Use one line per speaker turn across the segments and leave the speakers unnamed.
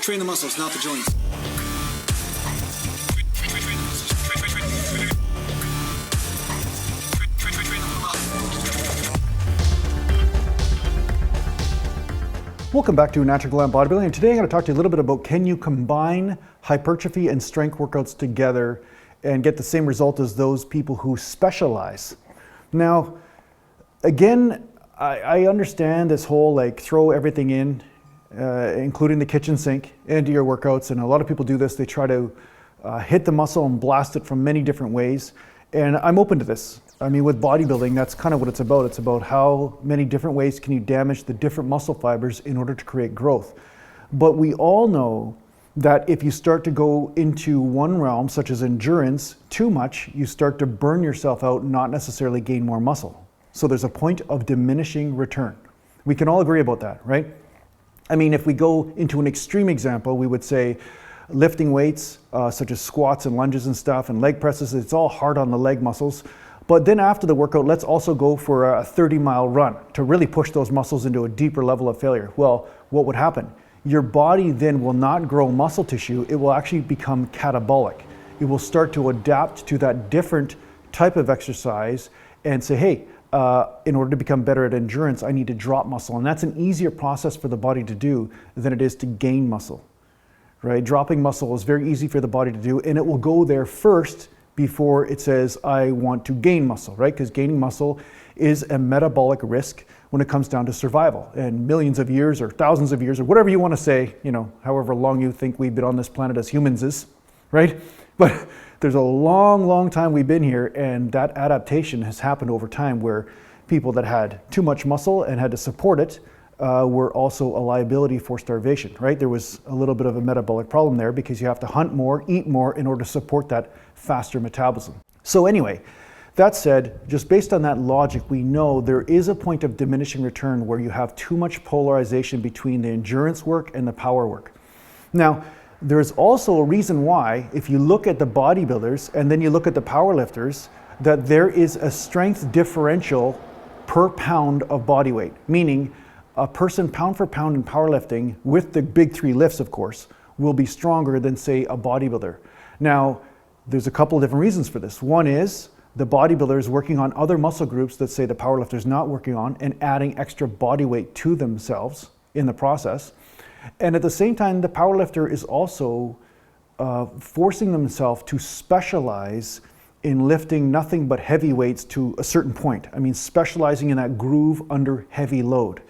Train the muscles, not the joints.
Welcome back to Natural Glam Bodybuilding, and today I'm going to talk to you a little bit about can you combine hypertrophy and strength workouts together and get the same result as those people who specialize. Now, again, I understand this whole like throw everything in, including the kitchen sink, into your workouts, and a lot of people do this. They try to hit the muscle and blast it from many different ways, and I'm open to this. I mean, with bodybuilding, that's kind of what it's about. It's about how many different ways can you damage the different muscle fibers in order to create growth. But we all know that if you start to go into one realm, such as endurance, too much, you start to burn yourself out and not necessarily gain more muscle. So there's a point of diminishing return. We can all agree about that, right? I mean, if we go into an extreme example, we would say lifting weights, such as squats and lunges and stuff, and leg presses, it's all hard on the leg muscles. But then after the workout, let's also go for a 30-mile run to really push those muscles into a deeper level of failure. Well, what would happen? Your body then will not grow muscle tissue. It will actually become catabolic. It will start to adapt to that different type of exercise and say, hey, in order to become better at endurance, I need to drop muscle. And that's an easier process for the body to do than it is to gain muscle, right? Dropping muscle is very easy for the body to do, and it will go there first before it says, I want to gain muscle, right? Because gaining muscle is a metabolic risk when it comes down to survival. And millions of years or thousands of years or whatever you want to say, you know, however long you think we've been on this planet as humans is, right? But there's a long, long time we've been here, and that adaptation has happened over time where people that had too much muscle and had to support it were also a liability for starvation, right? There was a little bit of a metabolic problem there because you have to hunt more, eat more in order to support that faster metabolism. So anyway, that said, just based on that logic, we know there is a point of diminishing return where you have too much polarization between the endurance work and the power work. Now, there's also a reason why, if you look at the bodybuilders and then you look at the powerlifters, that there is a strength differential per pound of body weight, meaning a person pound for pound in powerlifting, with the big three lifts of course, will be stronger than say a bodybuilder. Now, there's a couple of different reasons for this. One is the bodybuilder is working on other muscle groups that say the powerlifter is not working on and adding extra body weight to themselves in the process. And at the same time, the powerlifter is also forcing themselves to specialize in lifting nothing but heavy weights to a certain point. I mean, specializing in that groove under heavy load,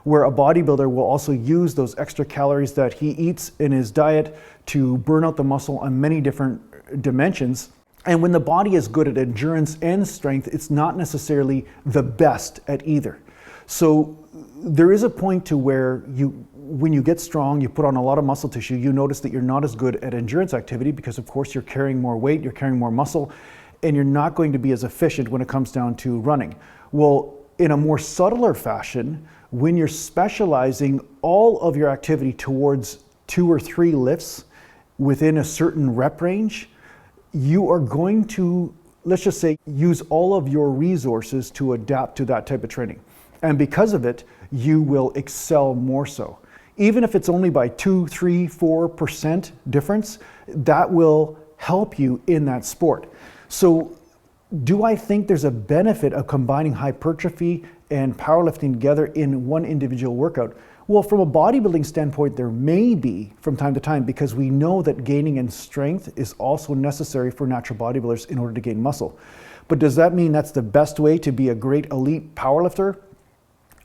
where a bodybuilder will also use those extra calories that he eats in his diet to burn out the muscle on many different dimensions. And when the body is good at endurance and strength, it's not necessarily the best at either. So there is a point to where when you get strong, you put on a lot of muscle tissue, you notice that you're not as good at endurance activity because of course you're carrying more weight, you're carrying more muscle, and you're not going to be as efficient when it comes down to running. Well, in a more subtler fashion, when you're specializing all of your activity towards 2 or 3 lifts within a certain rep range, you are going to, let's just say, use all of your resources to adapt to that type of training. And because of it, you will excel more so. Even if it's only by 2, 3, 4% difference, that will help you in that sport. So do I think there's a benefit of combining hypertrophy and powerlifting together in one individual workout? Well, from a bodybuilding standpoint, there may be from time to time, because we know that gaining in strength is also necessary for natural bodybuilders in order to gain muscle. But does that mean that's the best way to be a great elite powerlifter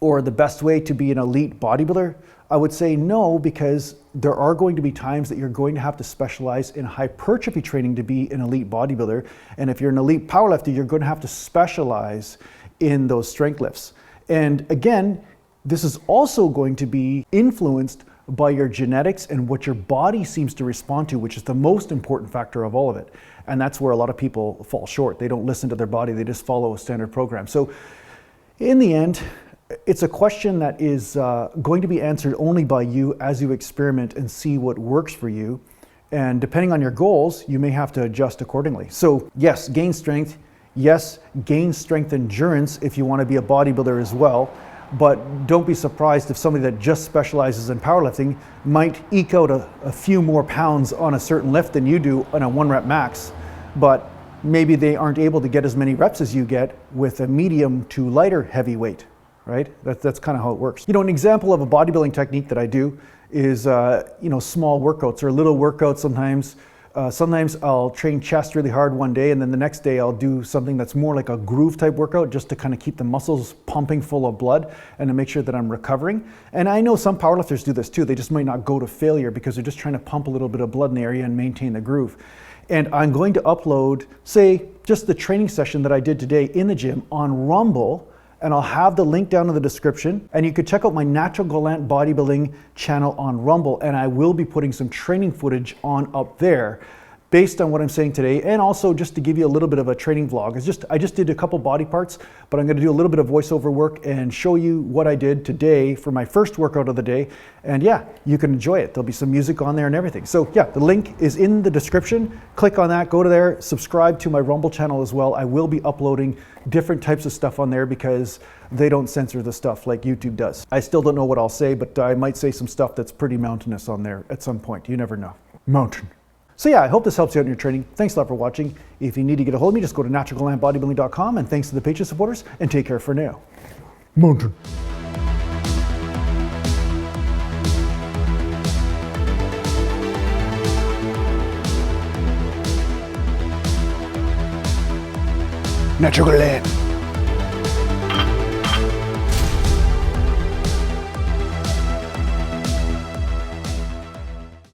or the best way to be an elite bodybuilder? I would say no, because there are going to be times that you're going to have to specialize in hypertrophy training to be an elite bodybuilder. And if you're an elite powerlifter, you're going to have to specialize in those strength lifts. And again, this is also going to be influenced by your genetics and what your body seems to respond to, which is the most important factor of all of it. And that's where a lot of people fall short. They don't listen to their body, they just follow a standard program. So in the end, it's a question that is going to be answered only by you as you experiment and see what works for you. And depending on your goals, you may have to adjust accordingly. So yes, gain strength. Yes, gain strength endurance if you want to be a bodybuilder as well. but don't be surprised if somebody that just specializes in powerlifting might eke out a few more pounds on a certain lift than you do on a 1 rep max, but maybe they aren't able to get as many reps as you get with a medium to lighter heavy weight, right? That's kind of how it works. You know, an example of a bodybuilding technique that I do is, small workouts or little workouts sometimes. Sometimes I'll train chest really hard one day, and then the next day I'll do something that's more like a groove type workout just to kind of keep the muscles pumping full of blood and to make sure that I'm recovering. And I know some powerlifters do this too. They just might not go to failure because they're just trying to pump a little bit of blood in the area and maintain the groove. And I'm going to upload, say, just the training session that I did today in the gym on Rumble, and I'll have the link down in the description. And you could check out my Natural Gallant Bodybuilding channel on Rumble, and I will be putting some training footage on up there based on what I'm saying today, and also just to give you a little bit of a training vlog. I just did a couple body parts, but I'm gonna do a little bit of voiceover work and show you what I did today for my first workout of the day. And yeah, you can enjoy it. There'll be some music on there and everything. So yeah, the link is in the description. Click on that, go to there, subscribe to my Rumble channel as well. I will be uploading different types of stuff on there because they don't censor the stuff like YouTube does. I still don't know what I'll say, but I might say some stuff that's pretty mountainous on there at some point. You never know. Mountain. So yeah, I hope this helps you out in your training. Thanks a lot for watching. If you need to get a hold of me, just go to naturalgallantbodybuilding.com, and thanks to the Patreon supporters, and take care for now. Mountain. Natural Gallant.